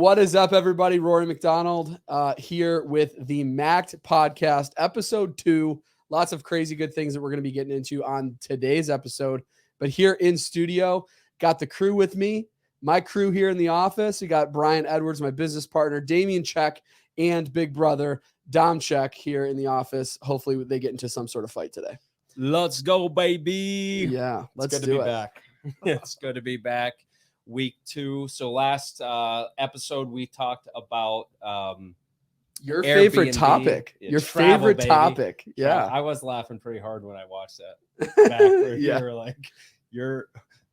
What is up, everybody? Rory McDonald here with the MACkED Podcast, episode 2. Lots of crazy good things that we're going to be getting into on today's episode. But here in studio, got the crew with me. My crew here in the office. We got Brian Edwards, my business partner, Damian Check, and big brother Dom Check here in the office. Hopefully they get into some sort of fight today. Let's go, baby. Yeah, let's do do it. Back. It's good to be back. Week 2. So last episode we talked about your Airbnb, favorite topic. Your travel, favorite baby. topic. Yeah. I was laughing pretty hard when I watched that. Back where Yeah. you were like, your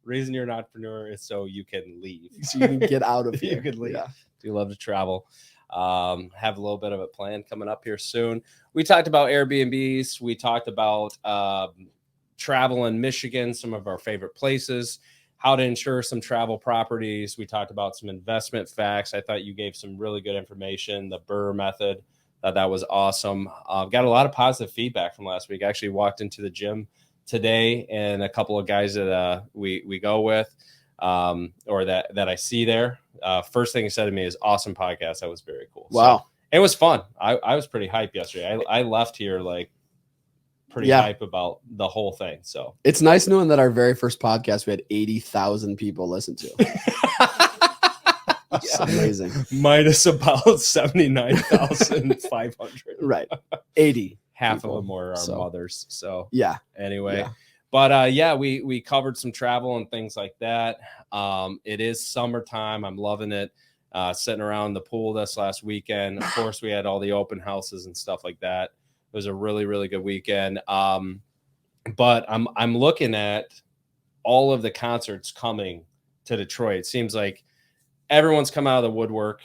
reason you're an entrepreneur is so you can leave. So you can get out of here. You can leave. Yeah. Do love to travel. Have a little bit of a plan coming up here soon. We talked about Airbnbs. We talked about travel in Michigan, some of our favorite places, how to insure some travel properties. We talked about some investment facts. I thought you gave some really good information. The Burr method, that was awesome. Got a lot of positive feedback from last week. I actually walked into the gym today, and a couple of guys that we go with or that I see there. First thing he said to me is, awesome podcast. That was very cool. Wow. So, it was fun. I was pretty hyped yesterday. I left here like pretty hype about the whole thing. So it's nice knowing that our very first podcast we had 80,000 people listen to. That's amazing. Minus about 79,500. Right. 80. Half people. of them were our mothers. So yeah. Anyway. Yeah. But we covered some travel and things like that. It is summertime. I'm loving it. Sitting around the pool this last weekend. Of course, we had all the open houses and stuff like that. It was a really, really good weekend. But I'm looking at all of the concerts coming to Detroit. It seems like everyone's come out of the woodwork.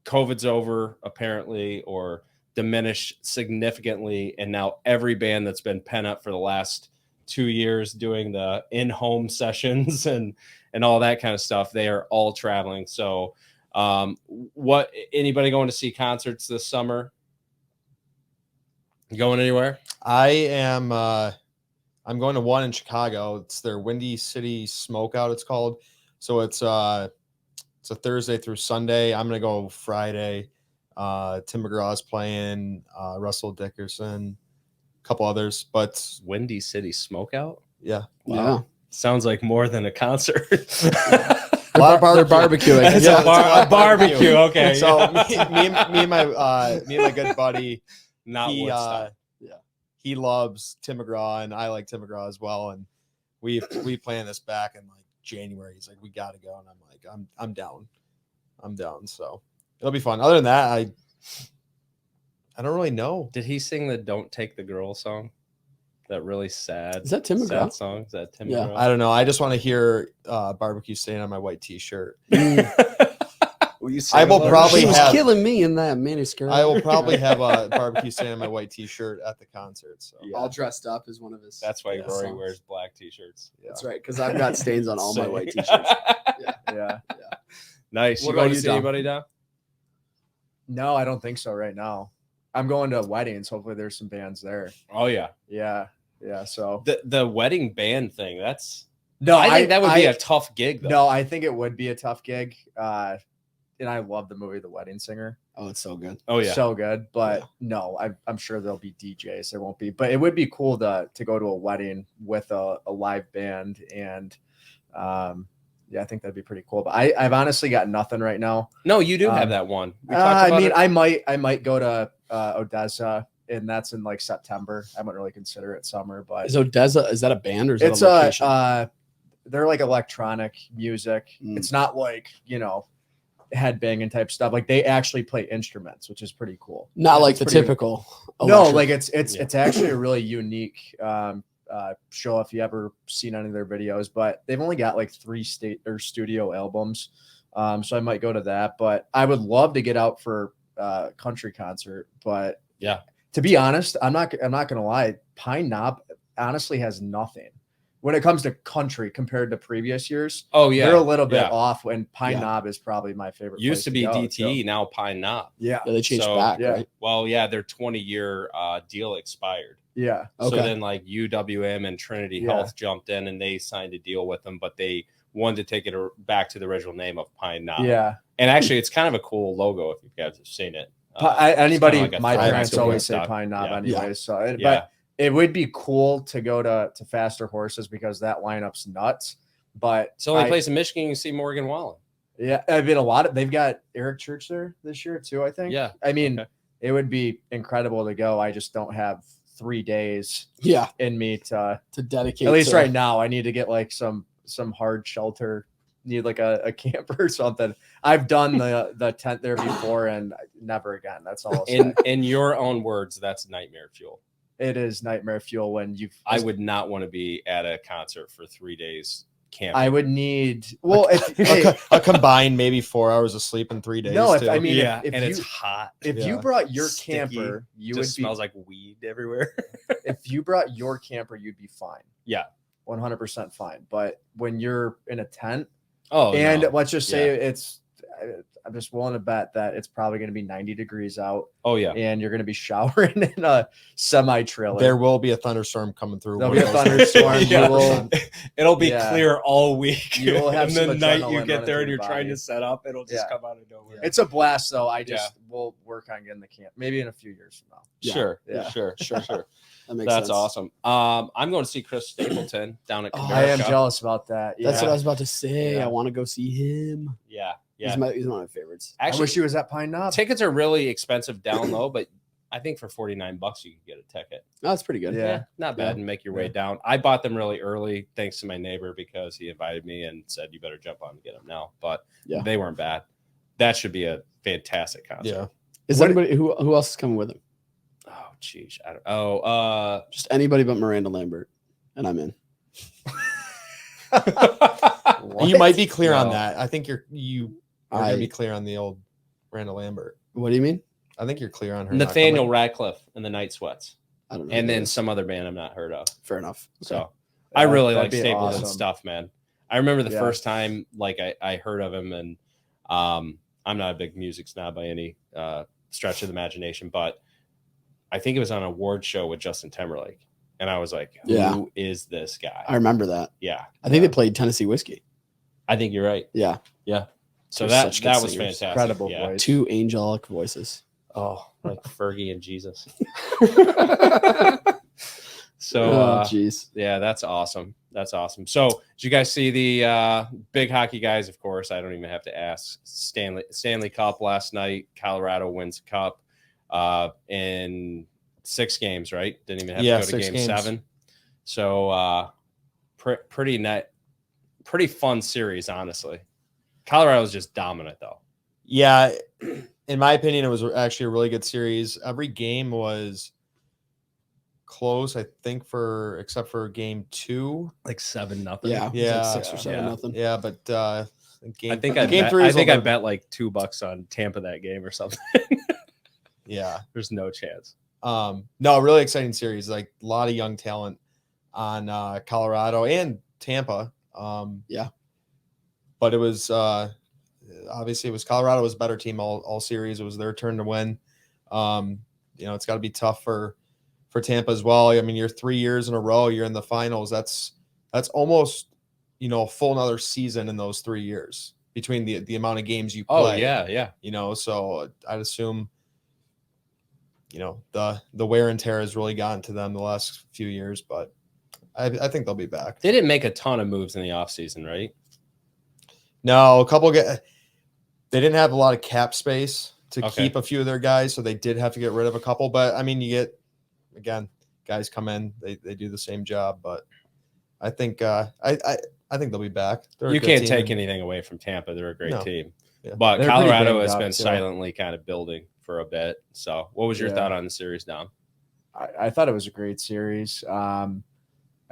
COVID's over, apparently, or diminished significantly. And now every band that's been pent up for the last 2 years doing the in-home sessions and all that kind of stuff, they are all traveling. So anybody going to see concerts this summer? You going anywhere? I am. I'm going to one in Chicago. It's their Windy City Smokeout, it's called. So it's a Thursday through Sunday. I'm gonna go Friday. Tim McGraw's playing. Russell Dickerson, a couple others. But Windy City Smokeout. Yeah. Wow. Yeah. Sounds like more than a concert. A lot of barbecuing. It's a barbecue. Okay. So me and my good buddy. Not Woodstock. He loves Tim McGraw, and I like Tim McGraw as well. And we planned this back in like January. He's like, we got to go, and I'm like, I'm down. So it'll be fun. Other than that, I don't really know. Did he sing the "Don't Take the Girl" song? That really sad. Is that Tim McGraw song? Is that Tim Yeah. McGraw? I don't know. I just want to hear barbecue stain on my white T-shirt. I will probably She was have. killing me in that miniskirt. I will probably have a barbecue stain on my white T-shirt at the concert. So Yeah. all dressed up as one of his. That's why Rory songs. wears black T-shirts. yeah. That's right, because I've got stains on all my Same. white t-shirts. Yeah. Nice. What You going about to you, see Dom? anybody down? No, I don't think so right now. I'm going to weddings. Hopefully there's some bands there. Oh yeah. Yeah. So The wedding band thing. That's no, I think that would be a tough gig though. no, I think it would be a tough gig. And I love the movie The Wedding Singer. Oh, it's so good. Oh yeah. So good. But no, I'm sure there'll be DJs. There won't be. But it would be cool to go to a wedding with a live band. And yeah, I think that'd be pretty cool. But I've honestly got nothing right now. No, you do have that one. We talked about I mean, it. I might go to Odessa, and that's in like September. I wouldn't really consider it summer, but Is Odessa, is that a band or is it's it a location? they're like electronic music. Mm. It's not like, headbanging type stuff. Like they actually play instruments, which is pretty cool. Not Yeah, like it's the pretty- typical. No, electric- like it's actually a really unique show if you ever seen any of their videos, but they've only got like 3 studio albums. So I might go to that, but I would love to get out for a country concert. But Yeah. to be honest, I'm not gonna lie. Pine Knob honestly has nothing when it comes to country compared to previous years. Oh yeah. They're a little bit Yeah. off, and Pine Yeah. Knob is probably my favorite. Used place to be go, DTE, so- now Pine Knob. Yeah. Yeah, they changed So, back, yeah. right? Well, yeah, their 20-year deal expired. Yeah. Okay. So then like UWM and Trinity Yeah. Health jumped in and they signed a deal with them, but they wanted to take it back to the original name of Pine Knob. Yeah. And actually, it's kind of a cool logo if you guys have seen it. Anybody, like a my throwback parents to always say Woodstock. Pine Knob Yeah. anyways. So, Yeah. but it would be cool to go to Faster Horses because that lineup's nuts. But It's the only place in Michigan you can see Morgan Wallen. Yeah, I mean, they've got Eric Church there this year too, I think. Yeah. I mean, Okay. It would be incredible to go. I just don't have 3 days in me to dedicate. At least right now, I need to get like some hard shelter. Need like a camper or something. I've done the tent there before and never again. That's all I'll say. In your own words, that's nightmare fuel. It is nightmare fuel when I would not want to be at a concert for 3 days camping. I would need a combined maybe 4 hours of sleep in 3 days. No, too. I mean, yeah, if and you, it's hot. If Yeah. you brought your Sticky, camper, you would smells like weed everywhere. if you brought your camper, you'd be fine. Yeah. 100% fine. But when you're in a tent, and let's just say I'm just willing to bet that it's probably going to be 90 degrees out. Oh yeah. And you're going to be showering in a semi trailer. There will be a thunderstorm coming through. There'll be a thunderstorm. Yeah. It'll be clear all week. You will have and some the night you adrenaline get there running and you're through trying your to set up, it'll just come out of nowhere. It's a blast though. We'll work on getting the camp maybe in a few years from now. Yeah. Sure. That makes That's sense. awesome. I'm going to see Chris Stapleton down at Comerica. I am jealous about that. That's what I was about to say. Yeah. I want to go see him. Yeah. He's one of my favorites. I Actually, wish he was at Pine Knob. tickets are really expensive down low, but I think for $49 you can get a ticket. Oh, that's pretty good. Yeah. Not bad, and make your way down. I bought them really early thanks to my neighbor because he invited me and said you better jump on and get them now. But they weren't bad. That should be a fantastic concert. Yeah. Is anybody who else is coming with him? Oh, geez. I don't. Just anybody but Miranda Lambert, and I'm in. You might be clear on No. that. I think you're gonna be clear on the old Randall Lambert. What do you mean? I think you're clear on her. Nathaniel Radcliffe and the Night Sweats, I don't know. and then some other band I've not heard of. fair enough. Okay. So I really That'd like be Stapleton awesome. stuff, man. I remember the Yeah. first time like I heard of him, and I'm not a big music snob by any stretch of the imagination, but I think it was on an award show with Justin Timberlake, and I was like, "Who is this guy?" I remember that. Yeah, I think they played Tennessee Whiskey. I think you're right. Yeah. So They're that such good was singers. fantastic. Incredible Yeah. voice. 2 angelic voices. Oh, like Fergie and Jesus. Oh, jeez. yeah, that's awesome. That's awesome. So, did you guys see the big hockey guys? Of course, I don't even have to ask. Stanley Cup last night. Colorado wins the cup in 6 games. Right? Didn't even have to go to 6 game games. 7. So, pretty fun series, honestly. Colorado's just dominant, though. Yeah, in my opinion, it was actually a really good series. Every game was close, I think, except for game 2. Like 7-0. Yeah. It was Yeah. like 6 or 7 nothing. Yeah, but game I think game I 3 was a think I little- bet like $2 on Tampa that game or something. Yeah. There's no chance. No, really exciting series. Like a lot of young talent on Colorado and Tampa. Yeah. But it was obviously it was Colorado was a better team all series. It was their turn to win. It's got to be tough for Tampa as well. I mean, you're 3 years in a row. You're in the finals. That's almost a full another season in those 3 years between the amount of games you play. Oh yeah. So I'd assume the wear and tear has really gotten to them the last few years, but I think they'll be back. They didn't make a ton of moves in the offseason, right? No, they didn't have a lot of cap space to Okay. keep a few of their guys, so they did have to get rid of a couple. But I mean, you get guys come in, they do the same job. But I think I think they'll be back. They're a You good can't team. take anything away from Tampa. They're a great No. team. Yeah. But They're pretty Colorado banged has up, been too. silently kind of building for a bit. So what was your Yeah. thought on the series, Dom? I thought it was a great series.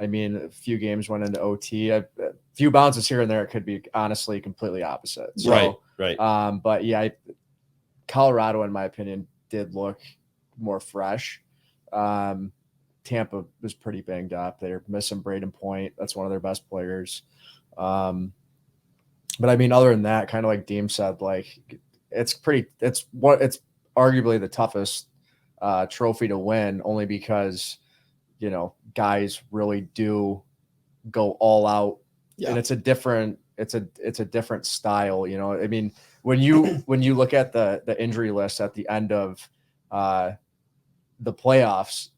I mean, a few games went into OT. A few bounces here and there. It could be honestly completely opposite. So, Right. But yeah, Colorado, in my opinion, did look more fresh. Tampa was pretty banged up. They're missing Braden Point. That's one of their best players. But I mean, other than that, kind of like Deem said, like it's arguably the toughest trophy to win, only because guys really do go all out. Yeah. And it's a different it's a different style. You know, I mean, when you look at the injury list at the end of the playoffs,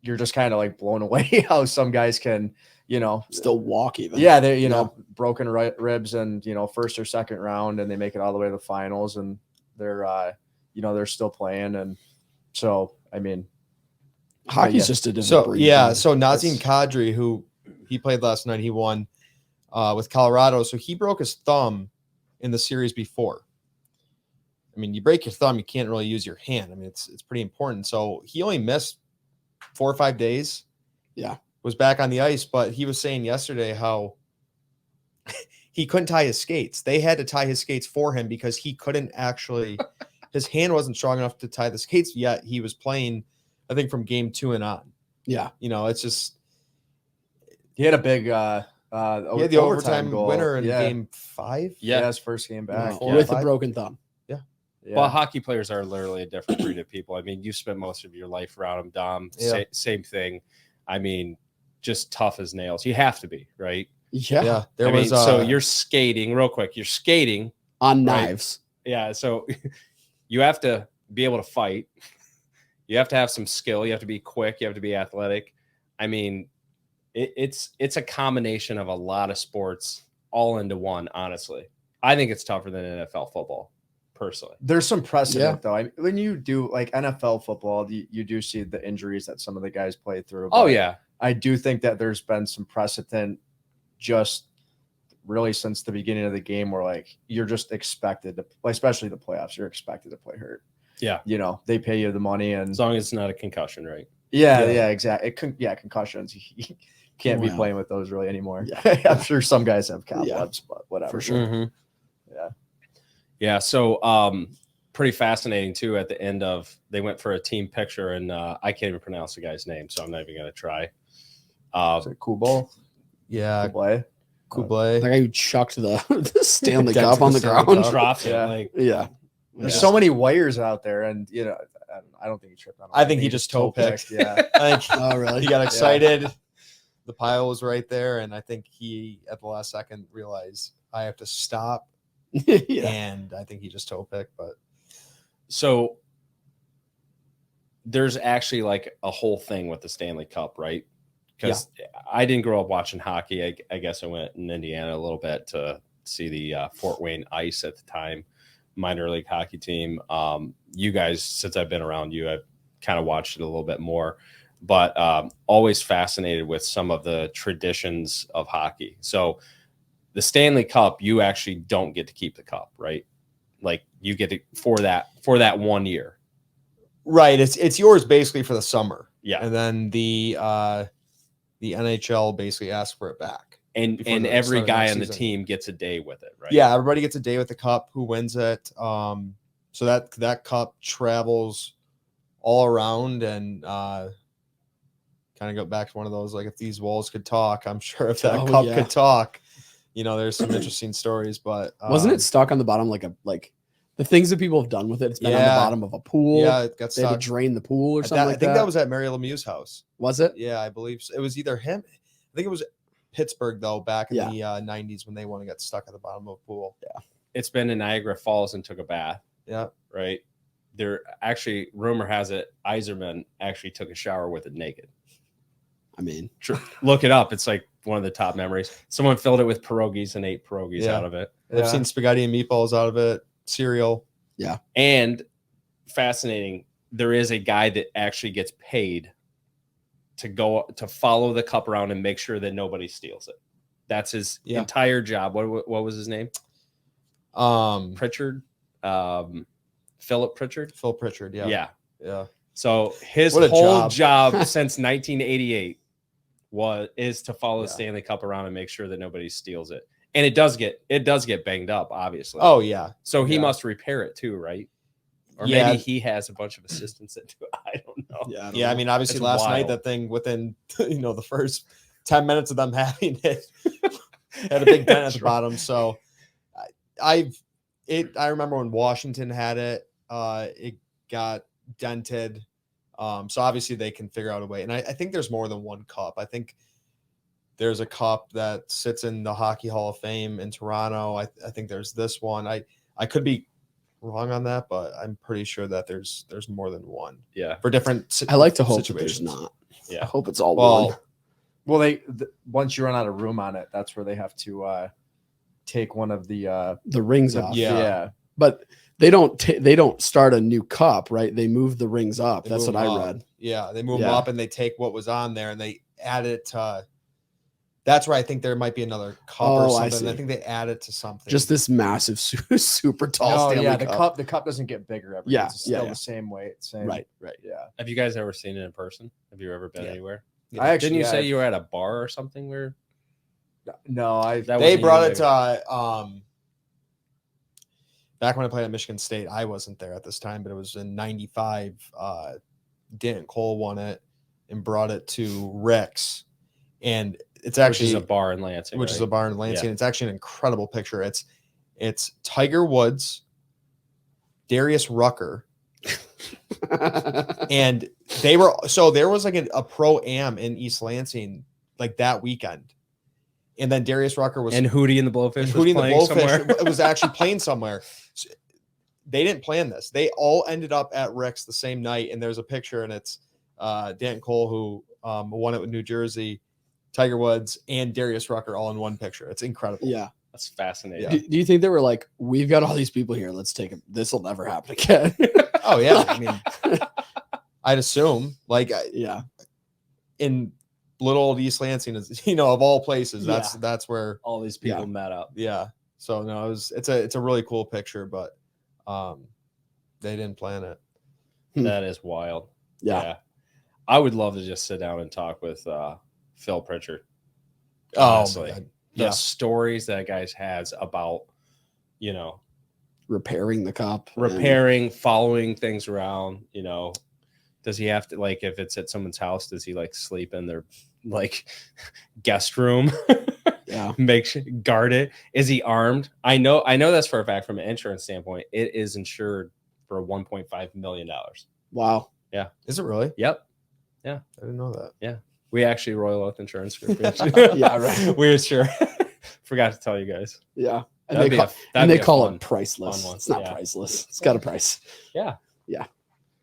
you're just kind of like blown away how some guys can, you know, Still walk even. yeah, they, you know, broken ribs and, you know, first or second round, and they make it all the way to the finals, and they're, you know, they're still playing. And so, I mean, Hockey's just a different breed. So Nazem Kadri, who he played last night, he won with Colorado. So he broke his thumb in the series before. I mean, you break your thumb, you can't really use your hand. I mean, it's pretty important. So he only missed 4 or 5 days. Yeah. Was back on the ice, but he was saying yesterday how he couldn't tie his skates. They had to tie his skates for him because he couldn't actually, his hand wasn't strong enough to tie the skates, yet he was playing, I think, from game 2 and on. Yeah. You know, it's just, he had a big, he had the overtime goal. winner in game 5. Yeah, his first game back. No, with a broken thumb. Yeah. Well, hockey players are literally a different breed of people. I mean, you spent most of your life around them, Dom. Yeah. Same thing. I mean, just tough as nails. You have to be, right? Yeah. So you're skating real quick. You're skating on right? knives. Yeah. So you have to be able to fight. You have to have some skill. You have to be quick. You have to be athletic. I mean, it's a combination of a lot of sports all into one, honestly. I think it's tougher than NFL football, personally. There's some precedent, though. I mean, when you do like NFL football, you do see the injuries that some of the guys play through. Oh, yeah. I do think that there's been some precedent just really since the beginning of the game where like you're just expected to, especially the playoffs, you're expected to play hurt. Yeah. You know, they pay you the money, and as long as it's not a concussion, right? Yeah, exactly. Concussions. You can't be playing with those really anymore. Yeah. I'm sure some guys have cobwebs, but whatever. For sure. Mm-hmm. Yeah. So pretty fascinating too. At the end of, they went for a team picture, and I can't even pronounce the guy's name, so I'm not even going to try. Is it Kubal? Yeah. Kubal. Kubal. The guy who chucked the Stanley Cup on the ground. Dropped it. Yeah. Like, Yeah. There's so many wires out there, and you know, I don't think he tripped on. I think he just toe picked. Yeah. I think Oh, really? he got excited. The pile was right there, and I think he, at the last second, realized I have to stop. Yeah. And I think he just toe picked. But so there's actually like a whole thing with the Stanley Cup, right? Because I didn't grow up watching hockey. I guess I went in Indiana a little bit to see the Fort Wayne Ice at the time, minor league hockey team. You guys, since I've been around you, I've kind of watched it a little bit more, but always fascinated with some of the traditions of hockey. So the Stanley Cup, you actually don't get to keep the cup, right? Like you get it for that 1 year. right, it's yours basically for the summer. Yeah. And then the NHL basically asks for it back. And every guy on the team gets a day with it, right? Yeah, everybody gets a day with the cup. Who wins it? So that cup travels all around, and kind of go back to one of those, like, if these walls could talk, I'm sure if that cup could talk, you know, there's some interesting stories. But wasn't it stuck on the bottom like the things that people have done with it? It's been on the bottom of a pool. Yeah, it got They had stuck. to drain the pool or something. I think that was at Mary Lemieux's house. Was it? Yeah, I believe so. It was either him. I think it was Pittsburgh, though, back in the 90s when they want to get stuck at the bottom of a pool. Yeah. It's been in Niagara Falls and took a bath. Yeah. Right. There actually, rumor has it, Iserman actually took a shower with it naked. I mean, Look it up. It's like one of the top memories. Someone filled it with pierogies and ate pierogies out of it. I've seen spaghetti and meatballs out of it, cereal. Yeah. And fascinating, there is a guy that actually gets paid to go to follow the cup around and make sure that nobody steals it. That's his entire job. What was his name? Pritchard. Philip Pritchard. Phil Pritchard. Yeah. Yeah. So his What a whole job. job since 1988 is to follow the Stanley Cup around and make sure that nobody steals it. And it does get banged up, obviously. Oh yeah. So he must repair it too, right? Or maybe he has a bunch of assistants that do it. I don't know. Yeah. I mean, obviously It's last night, wild. that thing within, the first 10 minutes of them having it had a big dent at the bottom. So I remember when Washington had it, it got dented. So obviously they can figure out a way. And I think there's more than one cup. I think there's a cup that sits in the Hockey Hall of Fame in Toronto. I think there's this one. I could be wrong on that, but I'm pretty sure that there's more than one. Yeah. For different I like to hope that situations. there's not. Yeah. I hope it's all one. Well, once you run out of room on it, that's where they have to take one of the rings off. Yeah. But they don't start a new cup, right? They move the rings up. That's what I read. Yeah, they move them up and they take what was on there and they add it to. That's where I think there might be another cup or something. I think they add it to something. Just this massive, super tall Stanley Cup. The cup doesn't get bigger every year. It's still the same weight. Right. Yeah. Have you guys ever seen it in person? Have you ever been anywhere? Yeah. Didn't you say you were at a bar or something where? No, they brought it to back when I played at Michigan State. I wasn't there at this time, but it was in '95. Dan Cole won it and brought it to Rick's, and it's actually a bar in Lansing. Which is a bar in Lansing. Yeah. It's actually an incredible picture. It's Tiger Woods, Darius Rucker, and there was like a pro-am in East Lansing like that weekend. And then Darius Rucker was and Hootie and the Blowfish. It was actually playing somewhere. So they didn't plan this. They all ended up at Rick's the same night. And there's a picture, and it's Dan Cole who won it with New Jersey, Tiger Woods, and Darius Rucker all in one picture. It's incredible. Yeah, that's fascinating. Yeah. Do you think they were like, we've got all these people here, let's take it, this will never happen again? Oh yeah, I mean, I'd assume in little old East Lansing is, of all places, that's where all these people met up. Yeah. So no, it's a really cool picture, but they didn't plan it. That is wild. Yeah. I would love to just sit down and talk with Phil Pritchard. Honestly. The stories that guys has about, repairing the cup, following things around, does he have to, like, if it's at someone's house, does he like sleep in their like guest room? Guard it. Is he armed? I know that's for a fact. From an insurance standpoint, it is insured for $1.5 million. Wow. Yeah. Is it really? Yep. Yeah. I didn't know that. Yeah. We actually Royal Oath Insurance Group. Yeah, right. We're sure. Forgot to tell you guys. Yeah. And they call it priceless. It's not Yeah. priceless. It's got a price. Yeah. Yeah.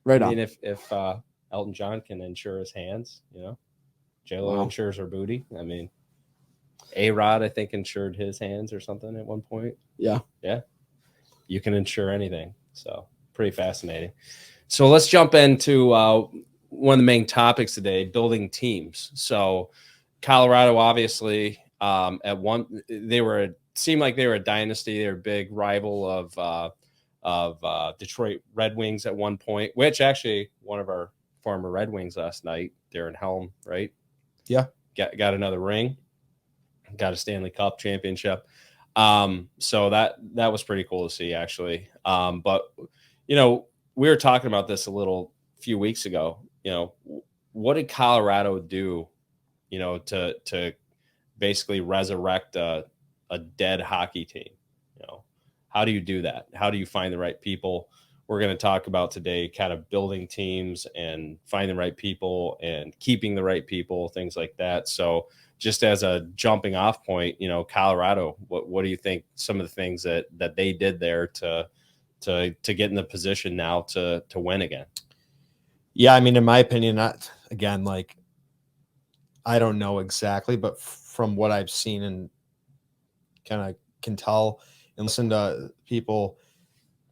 Right on. I mean, if Elton John can insure his hands, J-Lo insures her booty. I mean, A-Rod, I think, insured his hands or something at one point. Yeah. Yeah. You can insure anything. So pretty fascinating. So let's jump into one of the main topics today, building teams. So Colorado, obviously, seemed like they were a dynasty. They were a big rival of Detroit Red Wings at one point, which actually one of our former Red Wings last night, Darren Helm, right? Yeah. Got another ring, got a Stanley Cup championship. So that was pretty cool to see, actually. But, we were talking about this a few weeks ago. What did Colorado do, to basically resurrect a dead hockey team? How do you do that? How do you find the right people? We're going to talk about today kind of building teams and finding the right people and keeping the right people, things like that. So just as a jumping off point, Colorado, what do you think some of the things that they did there to get in the position now to win again? Yeah, I mean, in my opinion, I don't know exactly, but from what I've seen and kind of can tell and listen to people,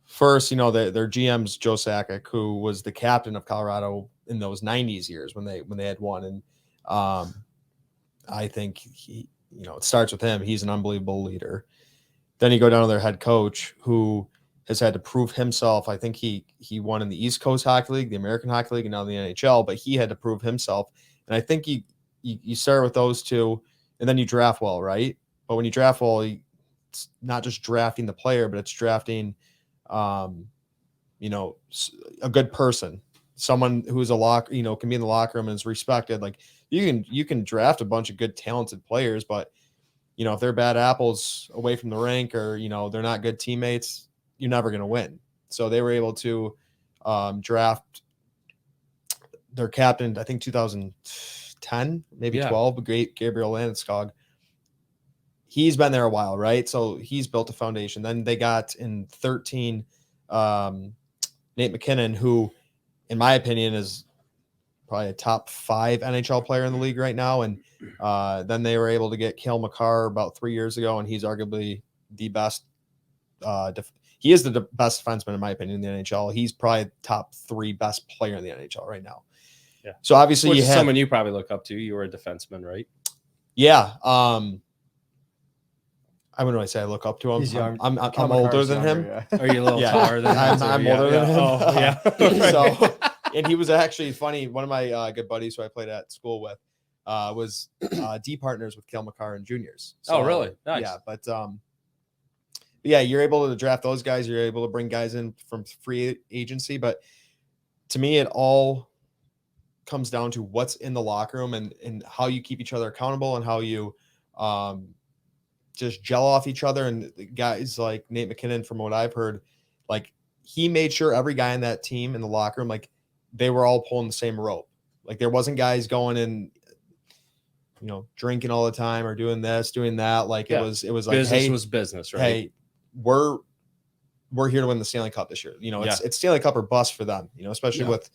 first, their GM's Joe Sakic, who was the captain of Colorado in those 90s years when they had won. And I think he, it starts with him. He's an unbelievable leader. Then you go down to their head coach, who has had to prove himself. I think he won in the East Coast Hockey League, the American Hockey League, and now the NHL, but he had to prove himself. And I think you start with those two, and then you draft well, right? But when you draft well, it's not just drafting the player, but it's drafting, a good person, someone who's can be in the locker room and is respected. Like you can draft a bunch of good, talented players, but if they're bad apples away from the rink or, they're not good teammates, you're never going to win. So they were able to draft their captain, I think 2010 10, maybe Yeah. 12. Great Gabriel Landeskog. He's been there a while, right? So he's built a foundation. Then they got in 13 Nate McKinnon, who, in my opinion, is probably a top 5 NHL player in the league right now. And then they were able to get Cale Makar about 3 years ago, and he's arguably the best. He is the best defenseman, in my opinion, in the NHL. He's probably top 3 best player in the NHL right now. Yeah. So obviously, Which you is have someone you probably look up to. You were a defenseman, right? Yeah. I wouldn't really say I look up to him. He's young. I'm Cal older McCarr's than him. younger, yeah. Are you a little Yeah, taller than him? I'm older than him. Oh, yeah. So, and he was actually funny. One of my good buddies who I played at school with was D partners with Cale Makar and juniors. So, Oh, really? Nice. Yeah, but yeah, you're able to draft those guys. You're able to bring guys in from free agency. But to me, it all comes down to what's in the locker room and how you keep each other accountable and how you just gel off each other. And guys like Nate McKinnon, from what I've heard, like he made sure every guy in that team in the locker room, like they were all pulling the same rope. Like there wasn't guys going and, drinking all the time or doing this, doing that. Like it was like, business hey, was business, right? Hey, we're here to win the Stanley Cup this year. It's Stanley Cup or bust for them, especially with,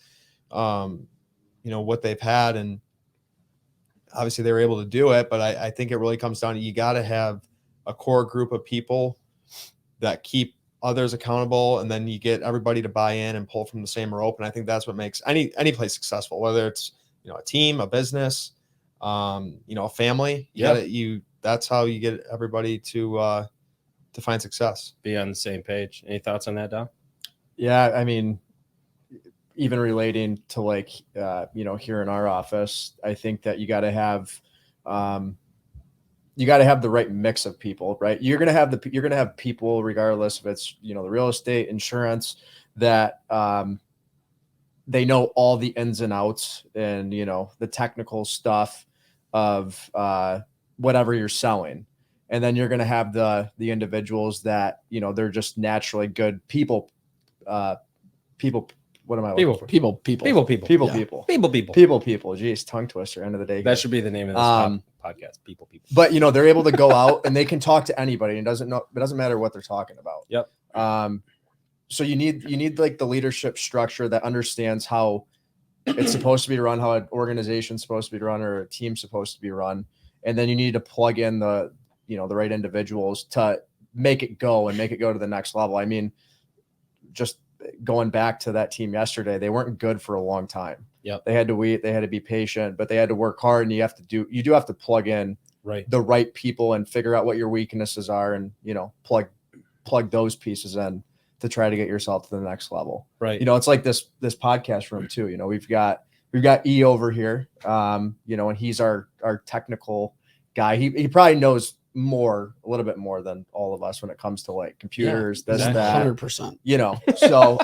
what they've had. And obviously they were able to do it, but I think it really comes down to, you got to have a core group of people that keep others accountable. And then you get everybody to buy in and pull from the same rope. And I think that's what makes any place successful, whether it's, a team, a business, a family. That's how you get everybody to find success. Be on the same page. Any thoughts on that, Dom? Yeah, I mean, even relating to here in our office, I think that you got to have the right mix of people, right? You're going to have people, regardless if it's, the real estate, insurance, that they know all the ins and outs and, the technical stuff of whatever you're selling. And then you're going to have the individuals that, they're just naturally good people. What am I looking for? People. Geez, tongue twister. End of the day. That should be the name of this podcast. People. But they're able to go out and they can talk to anybody, and it doesn't matter what they're talking about. Yep. So you need like the leadership structure that understands how it's supposed to be run, how an organization's supposed to be run, or a team's supposed to be run, and then you need to plug in the right individuals to make it go to the next level. I mean, just going back to that team yesterday, they weren't good for a long time. Yep. They had to wait, they had to be patient, but they had to work hard, and you do have to plug in the right people and figure out what your weaknesses are, and plug those pieces in to try to get yourself to the next level. Right. It's like this podcast room too. We've got E over here, and he's our technical guy. He probably knows a little bit more than all of us when it comes to like computers, that 100%. So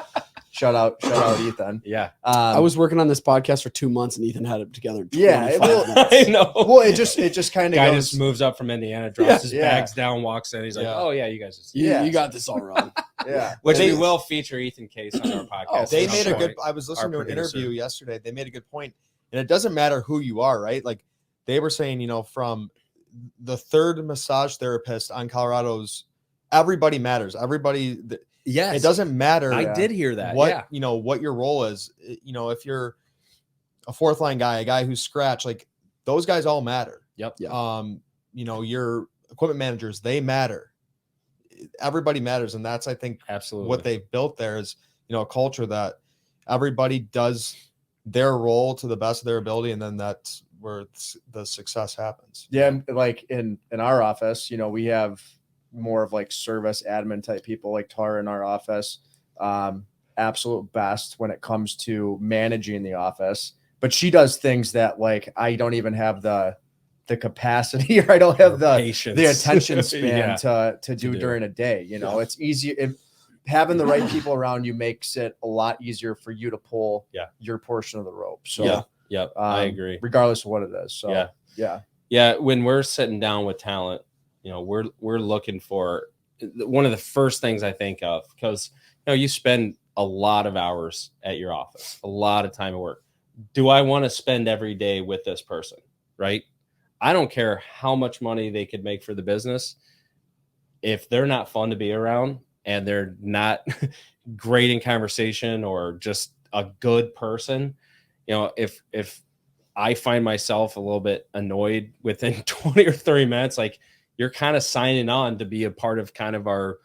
shout out Ethan. Yeah. I was working on this podcast for 2 months and Ethan had it together in Yeah, 25 minutes. I know. Well, it just kind of Guy goes. just moves up from Indiana, drops his bags down, walks in. He's like, Yeah. "Oh yeah, you guys." You got this all wrong. Yeah. Which we will feature Ethan Case on our podcast. They at made some a good. point. I was listening to Our an producer. interview yesterday. They made a good point, and it doesn't matter who you are, right? Like they were saying, from the third massage therapist on Colorado's, everybody matters. Everybody. Yes, It doesn't matter. I did hear that. What what your role is. If you're a fourth line guy, a guy who's scratch, like those guys all matter. Yep. Yeah. Your equipment managers, they matter. Everybody matters, and that's, I think, Absolutely. what they've built there is a culture that everybody does their role to the best of their ability, and then that's where the success happens. Yeah, and like in our office, we have more of like service admin type people, like Tara in our office. Absolute best when it comes to managing the office, but she does things that like I don't even have the capacity, or I don't have the attention span to do during a day. It's easy. Having the right people around you makes it a lot easier for you to pull your portion of the rope. So I agree. Regardless of what it is. So yeah. When we're sitting down with talent, we're looking for one of the first things I think of, because you spend a lot of hours at your office, a lot of time at work. do I want to spend every day with this person? Right. I don't care how much money they could make for the business. If they're not fun to be around and they're not great in conversation or just a good person, if I find myself a little bit annoyed within 20 or 30 minutes, like, you're kind of signing on to be a part of kind of our,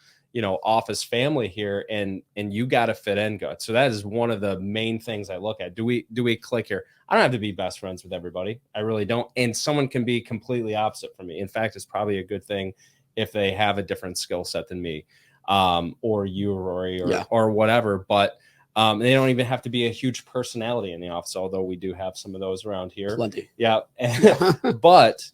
office family here, and you got to fit in good. So that is one of the main things I look at. Do we click here? I don't have to be best friends with everybody. I really don't. And someone can be completely opposite from me. In fact, it's probably a good thing if they have a different skill set than me, or you, Rory, or whatever. But they don't even have to be a huge personality in the office, although we do have some of those around here. Plenty. Yeah. But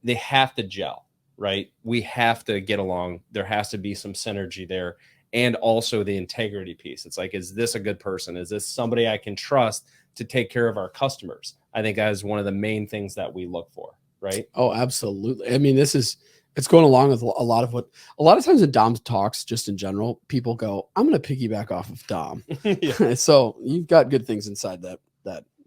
they have to gel. Right? We have to get along. There has to be some synergy there. And also the integrity piece. It's like, is this a good person? Is this somebody I can trust to take care of our customers? I think that is one of the main things that we look for. Right? Oh, absolutely. I mean, it's going along with a lot of times in Dom talks, just in general, people go, I'm going to piggyback off of Dom. So you've got good things inside that.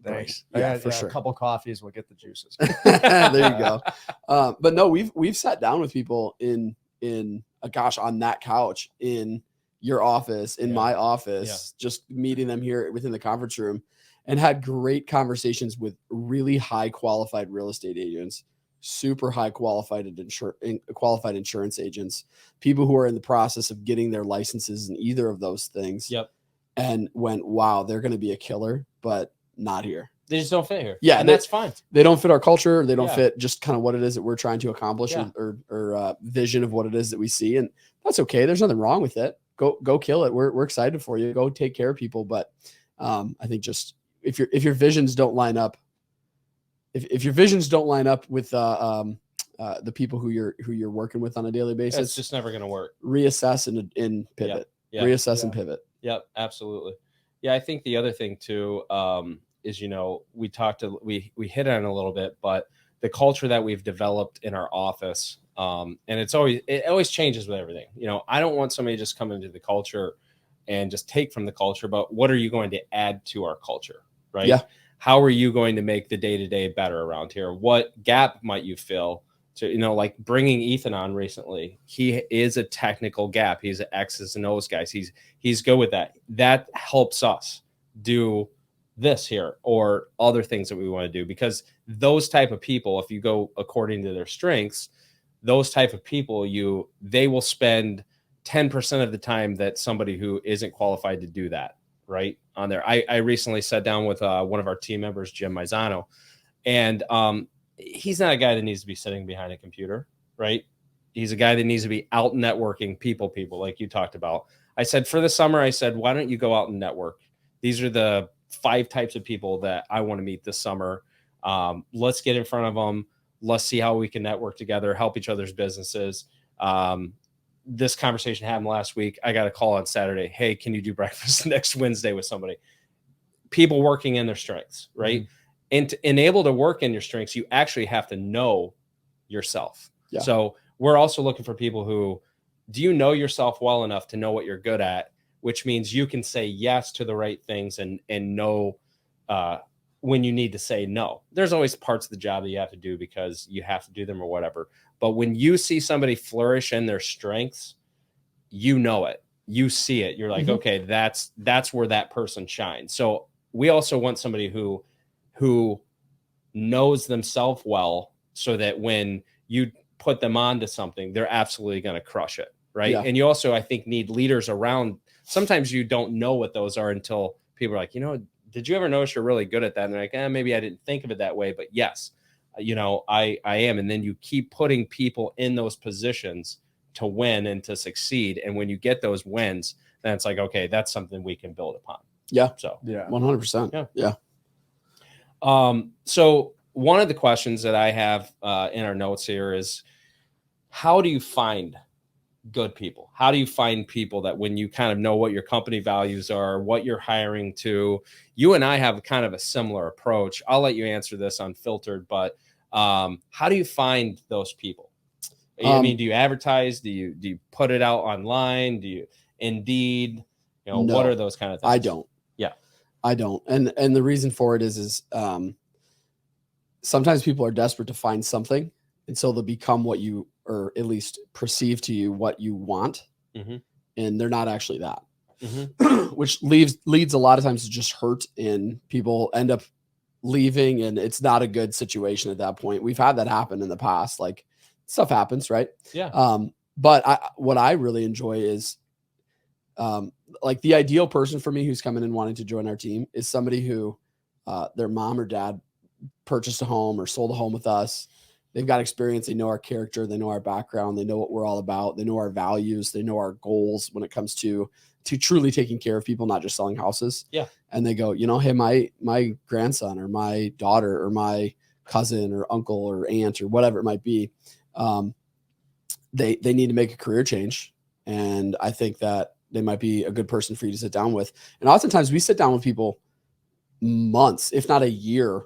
Thanks. Yeah, for sure. A couple coffees will get the juices. There you go. But no, we've sat down with people on that couch in your office, in my office, just meeting them here within the conference room, and had great conversations with really high qualified real estate agents, super high qualified insurance agents, people who are in the process of getting their licenses in either of those things. Yep. And went, wow, they're going to be a killer, but not here. They just don't fit here. Yeah. And that's fine. They don't fit our culture. They don't fit just kind of what it is that we're trying to accomplish or vision of what it is that we see. And that's okay. There's nothing wrong with it. Go kill it. We're excited for you. Go take care of people. But I think just if your visions don't line up, if your visions don't line up with the people who you're working with on a daily basis, it's just never going to work. Reassess and pivot. Reassess and pivot. Yep, absolutely. Yeah, I think the other thing too is, we hit on it a little bit, but the culture that we've developed in our office, and it always changes with everything. I don't want somebody just come into the culture and just take from the culture, but what are you going to add to our culture, right? Yeah. How are you going to make the day-to-day better around here? What gap might you fill? So, like bringing Ethan on recently, he is a technical gap. He's an X's and O's guy. He's good with that. That helps us do this here or other things that we want to do, because those type of people, if you go according to their strengths, those type of people, they will spend 10% of the time that somebody who isn't qualified to do that, right, on there. I recently sat down with one of our team members, Jim Maizano, and he's not a guy that needs to be sitting behind a computer, right? He's a guy that needs to be out networking people like you talked about. I said, for the summer, why don't you go out and network? These are the 5 types of people that I want to meet this summer. Let's get in front of them. Let's see how we can network together, help each other's businesses. This conversation happened last week. I got a call on Saturday. Hey, can you do breakfast next Wednesday with somebody? People working in their strengths, right? Mm-hmm. And to enable to work in your strengths, you actually have to know yourself. Yeah. So we're also looking for people who, do you know yourself well enough to know what you're good at, which means you can say yes to the right things and know when you need to say no. There's always parts of the job that you have to do because you have to do them or whatever. But when you see somebody flourish in their strengths, you know it. You see it. You're like, mm-hmm. Okay, that's where that person shines. So we also want somebody who knows themselves well, so that when you put them onto something, they're absolutely going to crush it. Right. Yeah. And you also, I think, need leaders around. Sometimes you don't know what those are until people are like, did you ever notice you're really good at that? And they're like, maybe I didn't think of it that way, but yes, I am. And then you keep putting people in those positions to win and to succeed. And when you get those wins, then it's like, okay, that's something we can build upon. Yeah. So 100%. Yeah. So one of the questions that I have in our notes here is, how do you find good people? How do you find people that when you kind of know what your company values are, what you're hiring to? You and I have kind of a similar approach. I'll let you answer this unfiltered, but how do you find those people? I mean, do you advertise? Do you put it out online? Do you Indeed? No, what are those kind of things? I don't. Yeah. I don't. And the reason for it is sometimes people are desperate to find something. And so they'll become what you, or at least perceive to you what you want. Mm-hmm. And they're not actually that, Mm-hmm. which leads a lot of times to just hurt, and people end up leaving, and it's not a good situation at that point. We've had that happen in the past. Like, stuff happens, right? Yeah. But what I really enjoy is like the ideal person for me who's coming in wanting to join our team is somebody who their mom or dad purchased a home or sold a home with us. They've got experience. They know our character. They know our background. They know what we're all about. They know our values. They know our goals when it comes to truly taking care of people, not just selling houses. Yeah. And they go, hey, my grandson or my daughter or my cousin or uncle or aunt or whatever it might be, they need to make a career change. And I think that they might be a good person for you to sit down with. And oftentimes we sit down with people months, if not a year,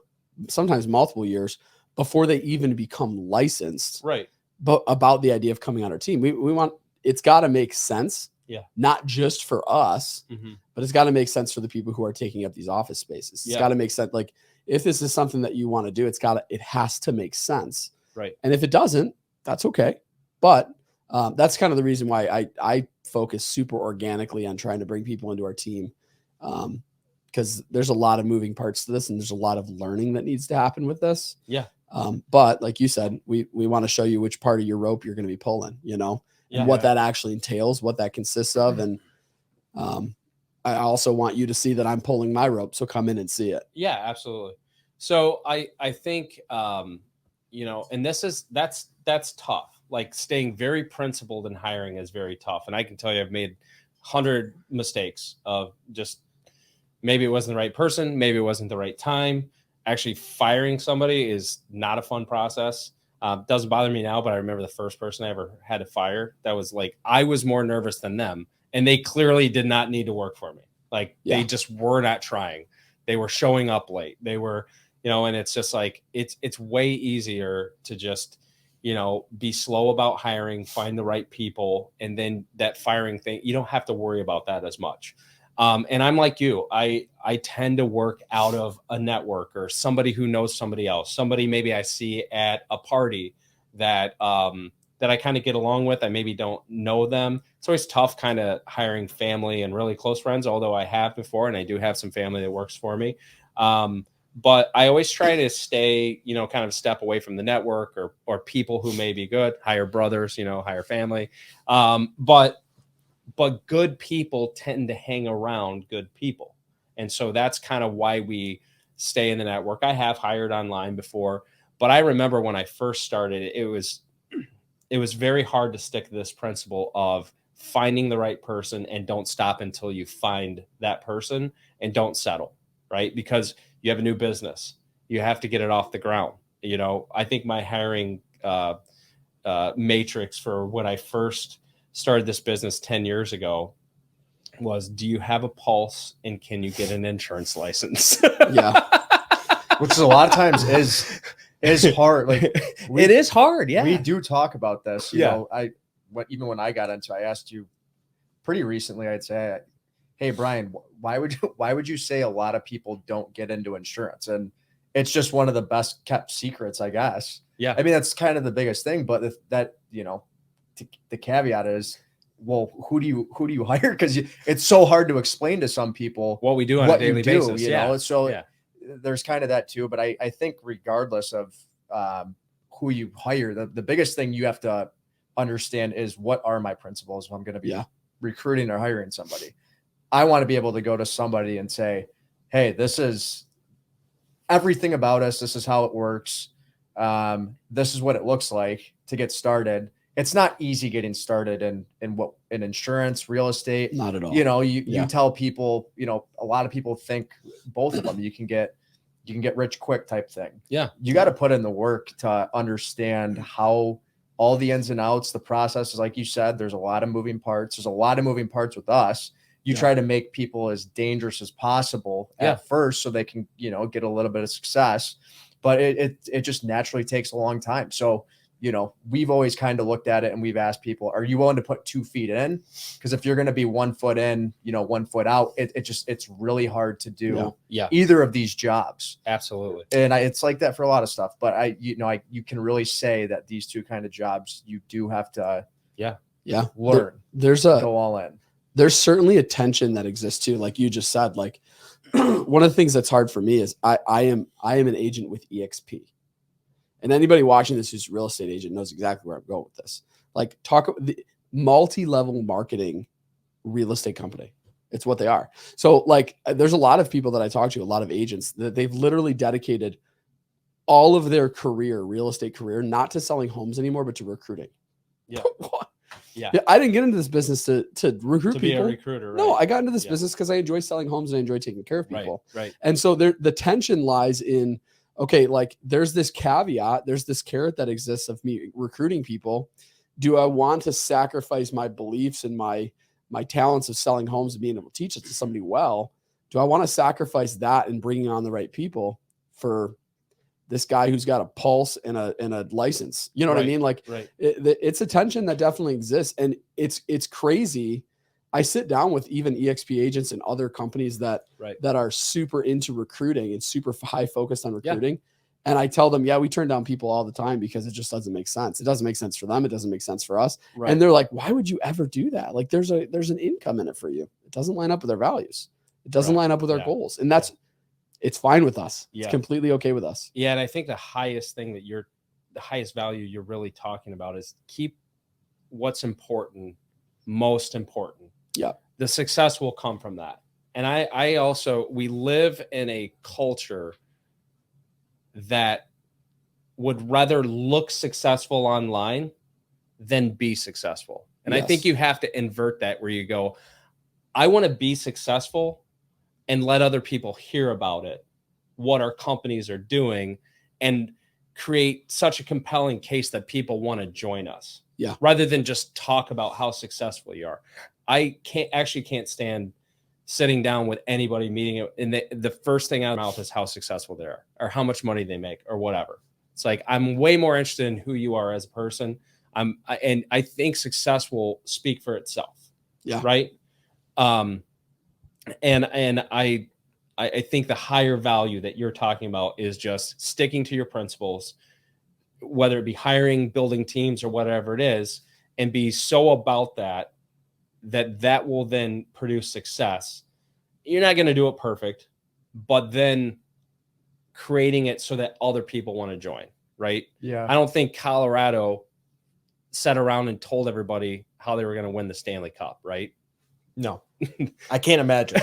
sometimes multiple years before they even become licensed. Right. But about the idea of coming on our team, we want, it's got to make sense. Yeah. Not just for us, Mm-hmm. but it's got to make sense for the people who are taking up these office spaces. It's got to make sense. Like, if this is something that you want to do, it has to make sense. Right. And if it doesn't, that's okay. But that's kind of the reason why I focus super organically on trying to bring people into our team. Because there's a lot of moving parts to this, and there's a lot of learning that needs to happen with this. Yeah. But like you said, we want to show you which part of your rope you're going to be pulling, and what that actually entails, what that consists of. And I also want you to see that I'm pulling my rope. So come in and see it. Yeah, absolutely. So I think, and that's tough. Like, staying very principled in hiring is very tough. And I can tell you, I've made 100 mistakes of just, maybe it wasn't the right person. Maybe it wasn't the right time. Actually, firing somebody is not a fun process. Doesn't bother me now, but I remember the first person I ever had to fire. That was like, I was more nervous than them, and they clearly did not need to work for me. Like, they just were not trying. They were showing up late. They were, and it's just like, it's way easier to just, be slow about hiring, find the right people. And then that firing thing, you don't have to worry about that as much. And I'm like you, I tend to work out of a network or somebody who knows somebody else, somebody maybe I see at a party that I kind of get along with. I maybe don't know them. It's always tough kind of hiring family and really close friends, although I have before, and I do have some family that works for me. But I always try to stay, kind of a step away from the network or people who may be good, hire brothers, hire family. But good people tend to hang around good people. And so that's kind of why we stay in the network. I have hired online before, but I remember when I first started, it was very hard to stick to this principle of finding the right person and don't stop until you find that person, and don't settle, right? Because you have a new business. You have to get it off the ground. I think my hiring matrix for when I first started this business 10 years ago was, do you have a pulse and can you get an insurance license? Yeah. Which is a lot of times is hard. Like, it is hard. Yeah. We do talk about this. Even when I got into, I asked you pretty recently, I'd say, hey, Brian, why would you say a lot of people don't get into insurance? And it's just one of the best kept secrets, I guess. Yeah. I mean, that's kind of the biggest thing, but that, the caveat is, well, who do you hire? Because it's so hard to explain to some people what we do on a daily basis. So there's kind of that too. But I think regardless of who you hire, the biggest thing you have to understand is, what are my principles when I'm going to be recruiting or hiring somebody? I want to be able to go to somebody and say, hey, this is everything about us. This is how it works. This is what it looks like to get started. It's not easy getting started in insurance, real estate. Not at all. You tell people, a lot of people think both of them, you can get rich quick type thing. Yeah. You got to put in the work to understand how all the ins and outs, the processes, like you said, there's a lot of moving parts. There's a lot of moving parts with us. You try to make people as dangerous as possible at first so they can, get a little bit of success, but it just naturally takes a long time. So, we've always kind of looked at it and we've asked people, are you willing to put 2 feet in? Because if you're going to be 1 foot in, 1 foot out, it's really hard to do either of these jobs. Absolutely. And it's like that for a lot of stuff, but you can really say that these 2 kind of jobs, you do have to learn. Go all in. There's certainly a tension that exists too. Like you just said, like one of the things that's hard for me is I am an agent with EXP. And anybody watching this who's a real estate agent knows exactly where I'm going with this. Like the multi-level marketing real estate company. It's what they are. So like there's a lot of people that I talk to, a lot of agents that they've literally dedicated all of their real estate career, not to selling homes anymore, but to recruiting. Yeah. Yeah. I didn't get into this business to recruit to people. Be a recruiter, right? No, I got into this business because I enjoy selling homes and I enjoy taking care of people. Right. And so the tension lies in, okay, like there's this caveat, there's this carrot that exists of me recruiting people. Do I want to sacrifice my beliefs and my talents of selling homes and being able to teach it to somebody well? Do I want to sacrifice that and bringing on the right people for this guy who's got a pulse and a license? You know what I mean? Like it's a tension that definitely exists, and it's crazy. I sit down with even EXP agents and other companies that are super into recruiting and super high focused on recruiting. And I tell them, we turn down people all the time because it just doesn't make sense. It doesn't make sense for them. It doesn't make sense for us. And they're like, why would you ever do that? Like there's an income in it for you. It doesn't line up with our values. It doesn't line up with our goals. And it's fine with us. It's completely okay with us. Yeah. And I think the highest value you're really talking about is keep what's important, most important. Yeah. The success will come from that. And we live in a culture that would rather look successful online than be successful. And I think you have to invert that, where you go, I want to be successful and let other people hear about it, what our companies are doing, and create such a compelling case that people want to join us. Yeah. Rather than just talk about how successful you are. I can't stand sitting down with anybody, meeting it, and the first thing out of their mouth is how successful they are or how much money they make or whatever. It's like, I'm way more interested in who you are as a person. And I think success will speak for itself. Yeah. Right. And I think the higher value that you're talking about is just sticking to your principles, whether it be hiring, building teams, or whatever it is, and be so about that will then produce success. You're not going to do it perfect, but then creating it so that other people want to join, right? Yeah. I don't think Colorado sat around and told everybody how they were going to win the Stanley Cup, right? No, I can't imagine.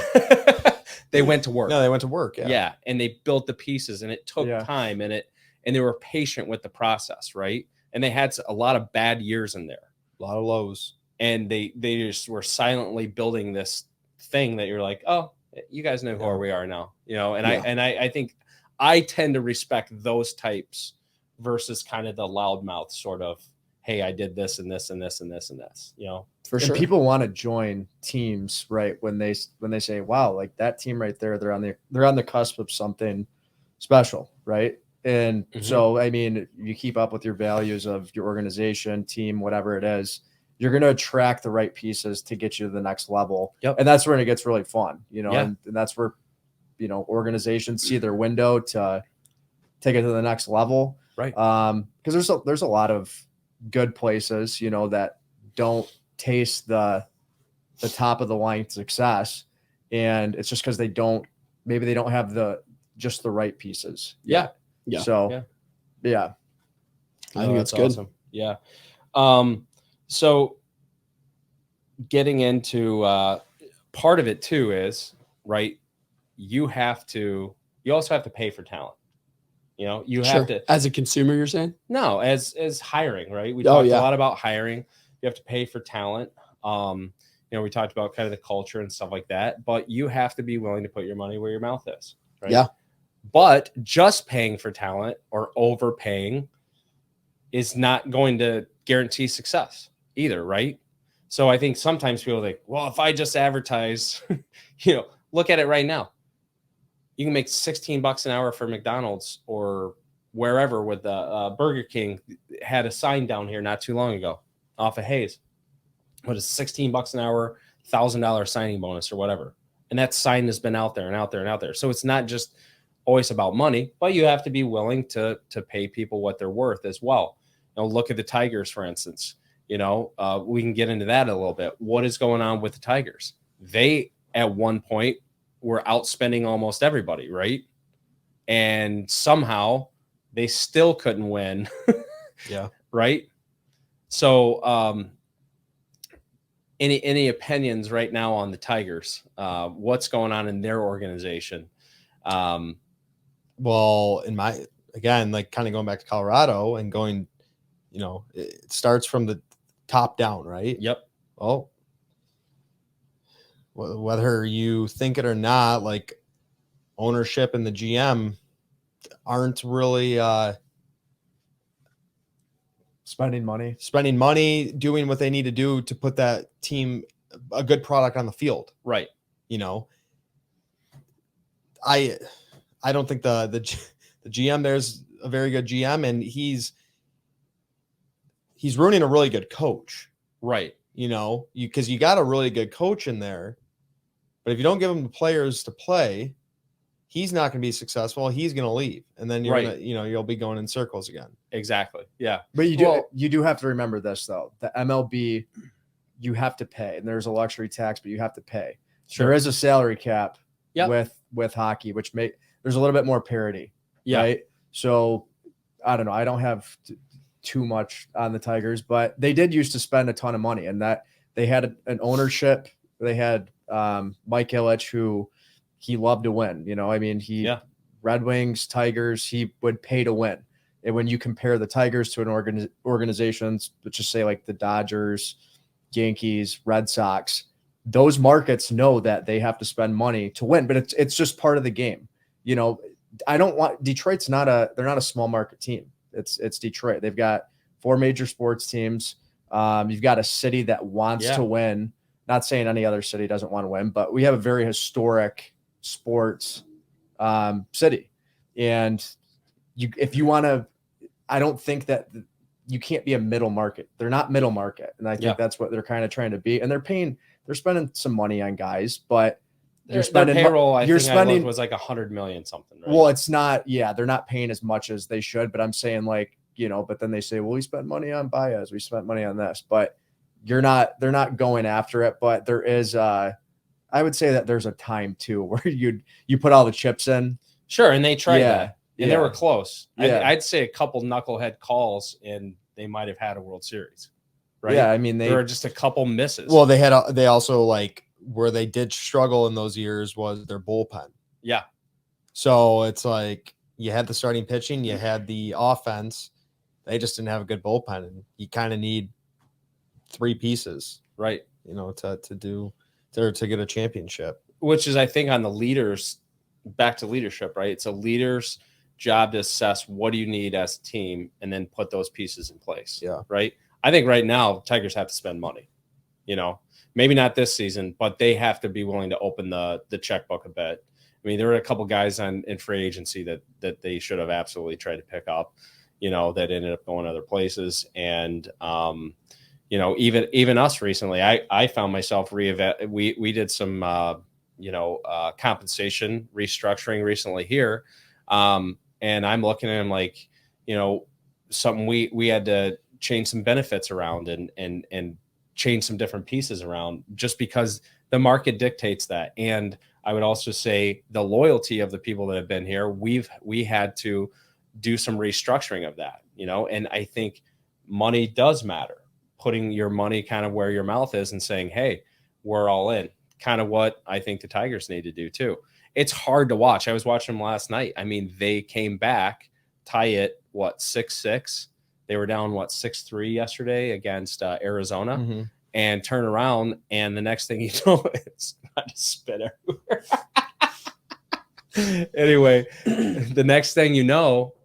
They went to work. No, they went to work. Yeah. And they built the pieces, and it took time, and they were patient with the process, right? And they had a lot of bad years in there. A lot of lows. And they just were silently building this thing that you're like, oh, you guys know where we are now, And I think I tend to respect those types versus kind of the loudmouth sort of, hey, I did this and this and this and this and this, For sure. And people want to join teams, right? When they say, wow, like that team right there, they're on the cusp of something special, right? And so, I mean, you keep up with your values of your organization, team, whatever it is, you're going to attract the right pieces to get you to the next level. Yep. And that's when it gets really fun, and that's where, organizations see their window to take it to the next level. Right. Because there's a lot of good places, that don't taste the top of the line success. And it's just because they don't have the right pieces. Yeah. Yeah. So, yeah. I think that's good. Awesome. Yeah. So getting into part of it too is, right, you also have to pay for talent. You have to, as a consumer, you're saying? No, as hiring, right? We talked a lot about hiring. You have to pay for talent. We talked about kind of the culture and stuff like that, but you have to be willing to put your money where your mouth is, right? Yeah. But just paying for talent or overpaying is not going to guarantee success either, right? So I think sometimes people think, well, if I just advertise, look at it right now. You can make $16 an hour for McDonald's or wherever with Burger King, had a sign down here not too long ago off of Hayes. What is $16 an hour, $1,000 signing bonus or whatever. And that sign has been out there and out there and out there. So it's not just always about money, but you have to be willing to pay people what they're worth as well. You know, look at the Tigers, for instance. You know, we can get into that a little bit. What is going on with the Tigers? They, at one point, were outspending almost everybody, right? And somehow they still couldn't win. Yeah. Right? So, any opinions right now on the Tigers? What's going on in their organization? Well, again, like kind of going back to Colorado and going, you know, it starts from the top down, right? Yep. Well, whether you think it or not, like ownership and the GM aren't really spending money, doing what they need to do to put that team a good product on the field. Right. You know, I don't think the GM there's a very good GM, and he's ruining a really good coach. Right. You know, because you got a really good coach in there, but if you don't give him the players to play, he's not going to be successful. He's going to leave, and then you'll be going in circles again. Exactly. Yeah. But you do have to remember this though. The MLB, you have to pay, and there's a luxury tax, but you have to pay. Sure. There is a salary cap Yep. with hockey, which there's a little bit more parity. Yeah. Right. So I don't know. I don't have too much on the Tigers, but they did used to spend a ton of money, and that they had an ownership. They had Mike Ilitch, who he loved to win. You know, I mean, Red Wings, Tigers, he would pay to win. And when you compare the Tigers to an organizations, let's just say like the Dodgers, Yankees, Red Sox, those markets know that they have to spend money to win, but it's just part of the game. You know, Detroit's they're not a small market team. It's Detroit. They've got 4 major sports teams. You've got a city that wants to win. Not saying any other city doesn't want to win, but we have a very historic sports city. And if you want to, I don't think that you can't be a middle market. They're not middle market. And I think that's what they're kind of trying to be. And they're spending some money on guys, but their payroll, I think was like $100 million something. Right? Well, it's not. Yeah, they're not paying as much as they should. But I'm saying, like, you know. But then they say, well, we spent money on Baez, we spent money on this. But they're not going after it. But there is, I would say that there's a time too where you put all the chips in. Sure, and they tried that, and they were close. Yeah. I'd say a couple knucklehead calls, and they might have had a World Series. Right? Yeah, I mean there were just a couple misses. Well, they also like. Where they did struggle in those years was their bullpen. Yeah. So it's like you had the starting pitching, you had the offense. They just didn't have a good bullpen, and you kind of need 3 pieces, right? You know, to get a championship. Which is, I think, on the leaders. Back to leadership, right? It's a leader's job to assess what do you need as a team, and then put those pieces in place. Yeah. Right. I think right now Tigers have to spend money. You know. Maybe not this season, but they have to be willing to open the checkbook a bit. I mean, there were a couple guys in free agency that they should have absolutely tried to pick up, you know, that ended up going other places. And, you know, even us recently, I found myself we did some, compensation restructuring recently here. And I'm looking at them like, you know, something we had to change some benefits around and change some different pieces around just because the market dictates that. And I would also say the loyalty of the people that have been here, we had to do some restructuring of that, you know, and I think money does matter. Putting your money kind of where your mouth is and saying, hey, we're all in, kind of what I think the Tigers need to do too. It's hard to watch. I was watching them last night. I mean, they came back, tie it, 6-6. They were down 6-3 yesterday against Arizona, and turn around, and the next thing you know, it's not to spit everywhere. Anyway, the next thing you know,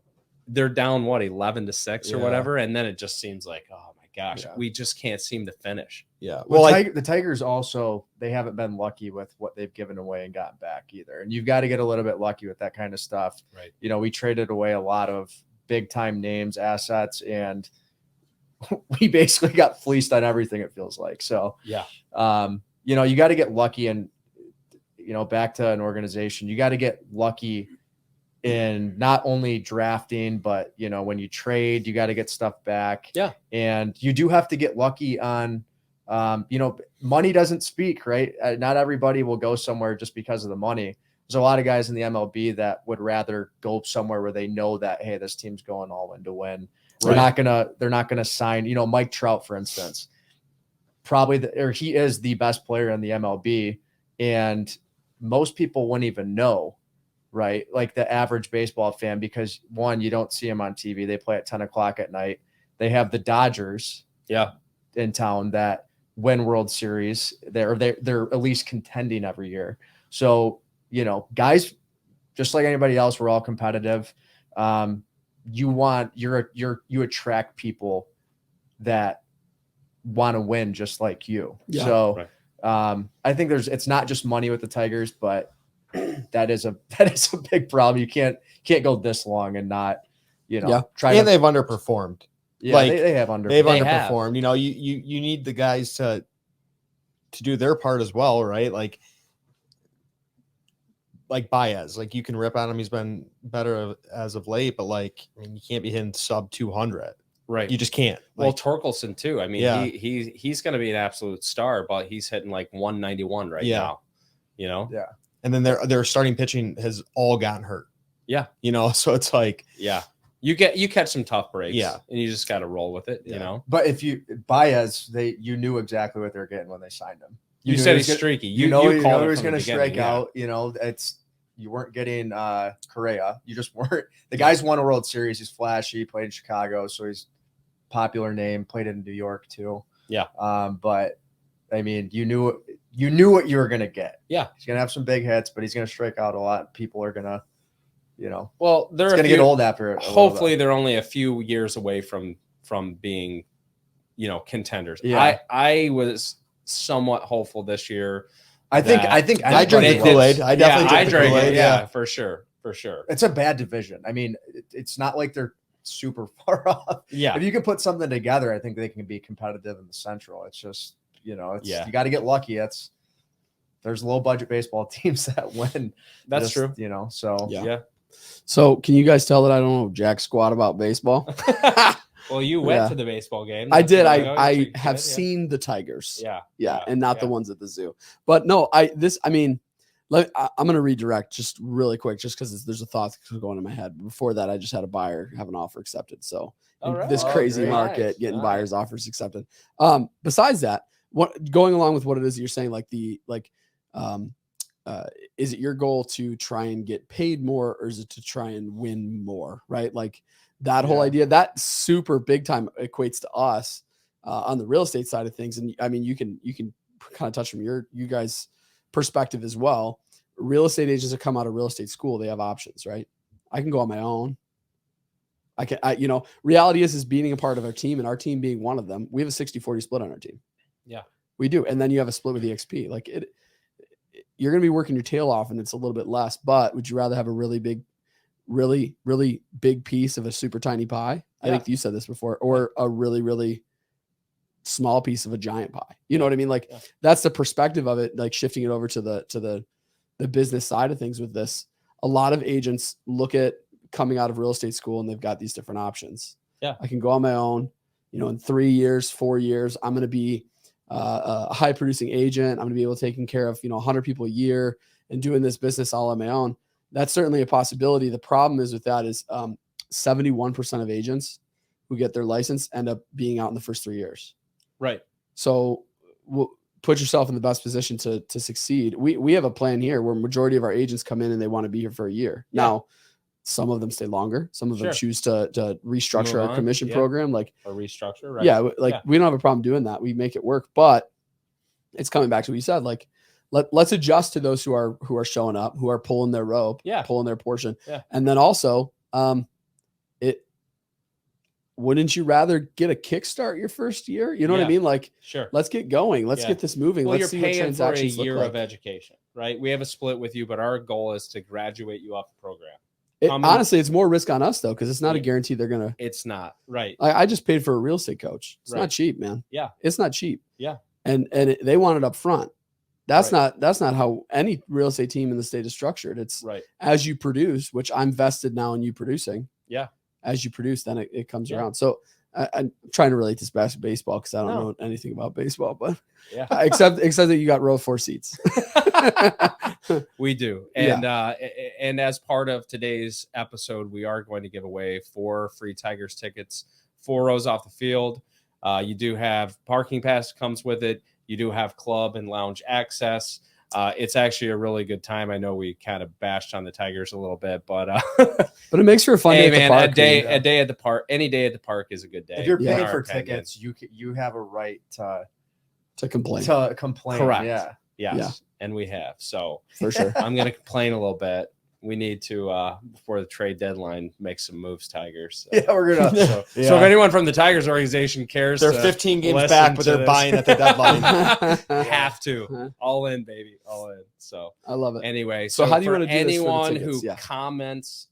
they're down 11-6 or whatever, and then it just seems like, oh my gosh, we just can't seem to finish. Yeah. Well, the Tigers also, they haven't been lucky with what they've given away and gotten back either, and you've got to get a little bit lucky with that kind of stuff. Right. You know, we traded away a lot of big time names, assets, and we basically got fleeced on everything, it feels like. So, Yeah. You know, you got to get lucky, and, you know, back to an organization, you got to get lucky in not only drafting, but, you know, when you trade, you got to get stuff back. Yeah. And you do have to get lucky on, you know, money doesn't speak, right? Not everybody will go somewhere just because of the money. There's a lot of guys in the MLB that would rather go somewhere where they know that, hey, this team's going all in to win. They're not gonna sign, you know, Mike Trout, for instance, he is the best player in the MLB, and most people wouldn't even know, right? Like the average baseball fan, because one, you don't see him on TV. They play at 10 o'clock at night. They have the Dodgers in town that win World Series. They're at least contending every year. So, you know, guys, just like anybody else, we're all competitive. You attract people that want to win just like you. Yeah, so I think it's not just money with the Tigers, but that is a big problem. You can't go this long and not, you know, they've underperformed. Yeah, like, they have underperformed. You know, you need the guys to do their part as well, right? Like Baez, like you can rip on him. He's been better as of late, but like, I mean, you can't be hitting sub 200. Right. You just can't. Well, Torkelson too. I mean, he's going to be an absolute star, but he's hitting like 191 right now, you know? Yeah. And then their starting pitching has all gotten hurt. Yeah. You know, so it's like, you catch some tough breaks, and you just got to roll with it, you know? But if Baez, you knew exactly what they're getting when they signed him. You said he's streaky. You know he was going to strike out. You know, you weren't getting Correa. You just weren't. The guy's won a World Series. He's flashy. Played in Chicago, so he's popular name. Played in New York too. Yeah. But I mean, you knew what you were going to get. Yeah. He's going to have some big hits, but he's going to strike out a lot. People are going to, you know. Well, they're going to get old after it. Hopefully, they're only a few years away from being, you know, contenders. Yeah. I was somewhat hopeful this year. I think I drank the Kool-Aid. I definitely drank the Kool-Aid. Yeah, for sure. It's a bad division. I mean, it's not like they're super far off. Yeah. If you can put something together, I think they can be competitive in the Central. It's just, you know, you got to get lucky. There's low budget baseball teams that win. That's true. You know, so yeah. So can you guys tell that I don't know jack squat about baseball? Well, you went to the baseball game. I did. I have seen the Tigers. Yeah. And not the ones at the zoo. But no, I'm going to redirect just really quick, just because there's a thought going in my head. Before that, I just had a buyer have an offer accepted. So this crazy market, getting buyers offers accepted. Besides that, going along with what it is that you're saying, is it your goal to try and get paid more, or is it to try and win more? Right. Like that whole idea, that super big time equates to us on the real estate side of things. And I mean, you can kind of touch from you guys' perspective as well. Real estate agents that come out of real estate school, they have options, right? I can go on my own. Reality is being a part of our team, and our team being one of them. We have a 60-40 split on our team. Yeah, we do. And then you have a split with EXP. Like you're going to be working your tail off, and it's a little bit less, but would you rather have a really big, really, really big piece of a super tiny pie? I think you said this before, or a really, really small piece of a giant pie. You know what I mean? Like that's the perspective of it, like shifting it over to the business side of things with this. A lot of agents look at coming out of real estate school and they've got these different options. Yeah. I can go on my own, in 3 years, 4 years, I'm going to be a high producing agent. I'm going to be able to take care of, 100 people a year and doing this business all on my own. That's certainly a possibility. The problem is with that is 71% of agents who get their license end up being out in the first 3 years. Right. So put yourself in the best position to succeed. We have a plan here where majority of our agents come in and they want to be here for a year. Yeah. Now, some of them stay longer. Some of them choose to restructure our commission program, like a restructure. Right. Yeah. We don't have a problem doing that. We make it work, but it's coming back to what you said. Like, let's adjust to those who are showing up, who are pulling their rope, pulling their portion. Yeah. And then also, wouldn't you rather get a kickstart your first year? You know what I mean? Like, sure. Let's get going. Let's get this moving. Well, let's see you're what paying for a transactions year look like. of education, right? We have a split with you, but our goal is to graduate you off the program. Honestly, it's more risk on us though, because it's not a Yeah. guarantee they're gonna. It's not right. I just paid for a real estate coach. It's Right. not cheap, man. Yeah. It's not cheap. Yeah. And they want it up front. That's Right. not how any real estate team in the state is structured. It's Right. as you produce, which I'm vested now in you producing. Yeah. As you produce, then it comes Yeah. around. So I'm trying to relate this back to baseball because I don't No. know anything about baseball, but Yeah. except that you got row 4 seats. We do. And as part of today's episode, we are going to give away 4 free Tigers tickets, 4 rows off the field. You do have parking pass comes with it. You do have club and lounge access. It's actually a really good time. I know we kind of bashed on the Tigers a little bit, but But it makes for a fun hey, day at man, the park. a day at the park, any day at the park is a good day. If you're Yeah. paying in for our opinion. tickets, you have a right to complain to complain. Correct. Yeah. Yes, Yeah. and we have. So for sure. I'm going to complain a little bit. We need to, before the trade deadline, make some moves, Tigers. So. Yeah, we're gonna. So if anyone from the Tigers organization cares, They're to 15 games listen back, but to they're this, buying at the deadline. have to all in, baby, all in. So I love it. anyway, So how do you for wanna do this for the anyone tickets? who Yeah. comments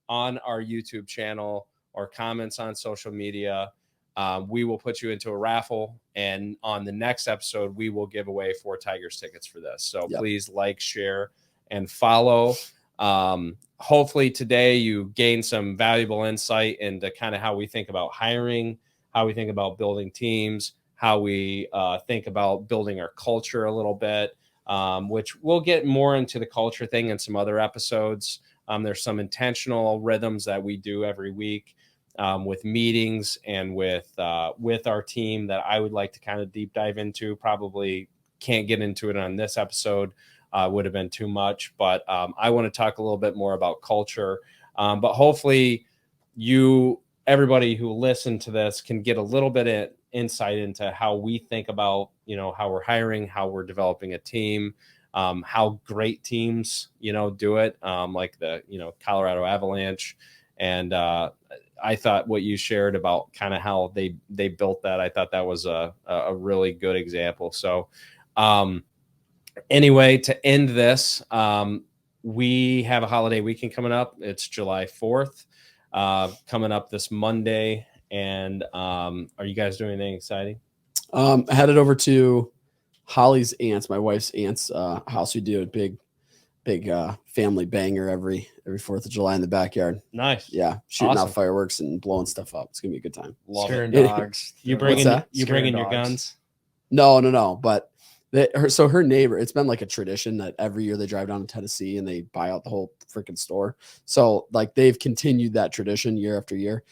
on our YouTube channel or comments on social media, we will put you into a raffle, and on the next episode, we will give away 4 Tigers tickets for this. So Yep. please like, share, and follow. Hopefully today you gain some valuable insight into kind of how we think about hiring, how we think about building teams, how we think about building our culture a little bit, which we'll get more into the culture thing in some other episodes. There's some intentional rhythms that we do every week with meetings and with our team that I would like to kind of deep dive into. Probably can't get into it on this episode. Would have been too much, but I want to talk a little bit more about culture. But hopefully everybody who listened to this can get a little bit of insight into how we think about, how we're hiring, how we're developing a team, how great teams, do it, like the, Colorado Avalanche. And I thought what you shared about kind of how they built that, I thought that was a really good example. So, anyway, to end this, we have a holiday weekend coming up. It's July 4th, coming up this Monday. And are you guys doing anything exciting? Headed over to Holly's aunt's, my wife's aunt's house. We do a big family banger every 4th of July in the backyard. Nice. Yeah, shooting Awesome. out fireworks and blowing stuff up. It's gonna be a good time. Love Scaring it. dogs. You What's bringing that? you Scaring bringing your dogs. guns? No, but her neighbor, it's been like a tradition that every year they drive down to Tennessee and they buy out the whole freaking store. So like they've continued that tradition year after year.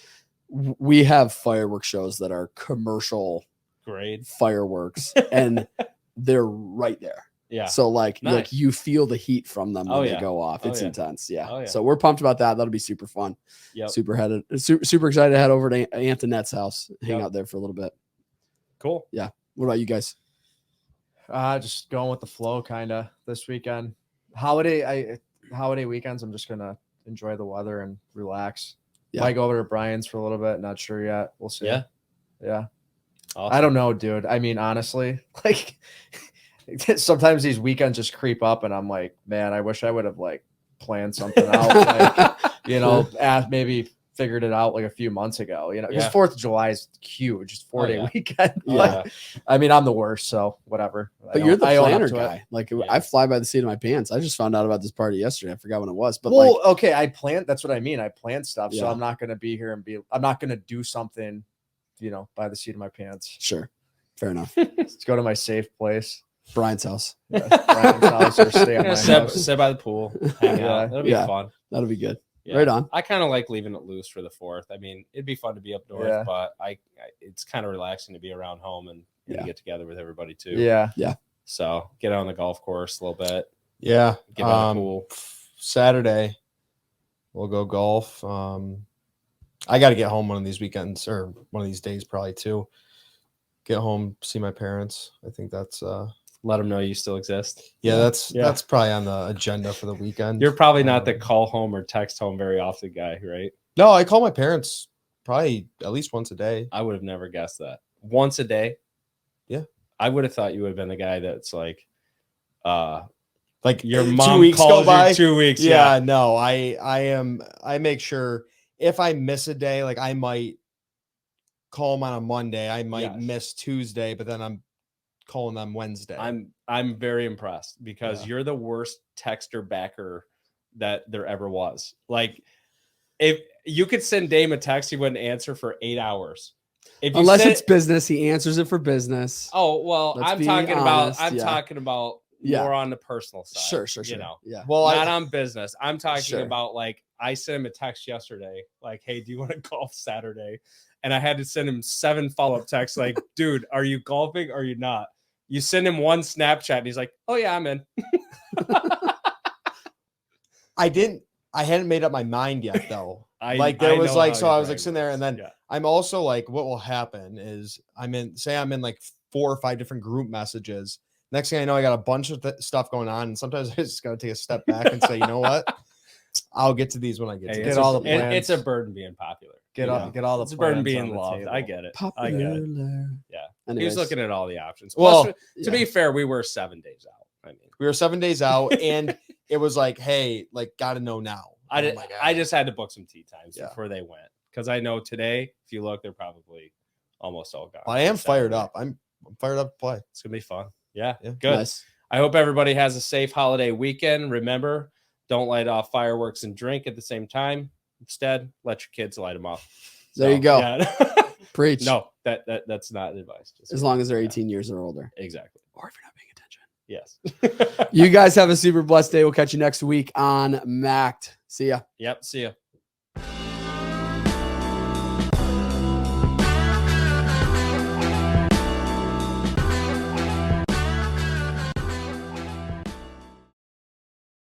We have fireworks shows that are commercial Great. fireworks and they're right there. Yeah. So like Nice. you feel the heat from them when Oh, they yeah. go off. Oh, It's yeah. intense. Yeah. Oh, yeah. So we're pumped about that. That'll be super fun. Yep. Super excited to head over to Aunt Annette's house, hang Yep. out there for a little bit. Cool. What about you guys? Just going with the flow kind of this weekend. Holiday weekends, I'm just gonna enjoy the weather and relax. Yeah. Might go over to Brian's for a little bit. Not sure yet. We'll see. Yeah. Yeah. Awesome. I don't know, dude. I mean, honestly, like sometimes these weekends just creep up and I'm like, man, I wish I would have like planned something out. Like, maybe figured it out like a few months ago, because Yeah. 4th of July is huge. It's 4-day yeah. weekend. Yeah. Like, I mean, I'm the worst, so whatever. But you're the I own up planner to it. guy. Like Yeah. I fly by the seat of my pants. I just found out about this party yesterday. I forgot when it was, but Well, like, okay, I planned. That's what I mean. I planned stuff, so Yeah. I'm not gonna be here I'm not gonna do something, by the seat of my pants. sure, fair enough. Let's go to my safe place, Brian's house. Brian's house, or stay at my house. Sit by the pool, hang Yeah. out. That'll be Yeah. fun. That'll be good. Yeah. Right on. I kind of like leaving it loose for the 4th. I mean, it'd be fun to be up north, Yeah. but it's kind of relaxing to be to be around home and Yeah. get together with everybody too. Yeah. So get out on the golf course a little bit. Yeah. Get on the pool. Saturday, we'll go golf. I got to get home one of these weekends or one of these days, probably too. Get home, see my parents. I think that's Let them know you still exist. that's Yeah. probably on the agenda for the weekend. You're probably not the call home or text home very often guy, right? No, I call my parents probably at least once a day. I would have never guessed that. Once a day. Yeah. I would have thought you would have been the guy that's like Like Your 2 mom weeks go calls by. you 2 weeks. Yeah, no, I make sure if I miss a day, like I might call them on a Monday. I might miss Tuesday, but then I'm calling them Wednesday. I'm very impressed because Yeah. you're the worst texter backer that there ever was. Like, if you could send Dame a text, he wouldn't answer for 8 hours. If you Unless it's business, he answers it for business. Oh, well, Let's I'm be talking honest, about more on the personal side. Sure. You know, Yeah. Well, not on business. I'm talking Sure. about, like, I sent him a text yesterday, like, hey, do you want to golf Saturday? And I had to send him 7 follow-up texts, like, dude, are you golfing or are you not? You send him one Snapchat and he's like, oh yeah, I'm in. I hadn't made up my mind yet though. I was like sitting there, and then Yeah. I'm also like, what will happen is I'm in like 4 or 5 different group messages. Next thing I know, I got a bunch of stuff going on, and sometimes I just got to take a step back and say, you know what? I'll get to these when I get to Get these. all the plans. It's a burden being popular. Get all the It's a burden plans on being the loved. table. I get it. Popular. I get it. Yeah. Anyways. He was looking at all the options. Well, Plus, to be fair, we were 7 days out. I mean, We were 7 days out, and it was like, hey, like, got to know now. I just had to book some tea times Yeah. before they went, because I know today, if you look, they're probably almost all gone. Well, I am fired up. I'm fired up to play. It's gonna be fun. Yeah, Yeah. good. Nice. I hope everybody has a safe holiday weekend. Remember, don't light off fireworks and drink at the same time. Instead, let your kids light them off. There you go. Yeah. Preach. No, that's not advice. Just As long as they're 18 years or older. exactly. Or if you're not paying attention. Yes. You guys have a super blessed day. We'll catch you next week on MACked. See ya. Yep. See ya.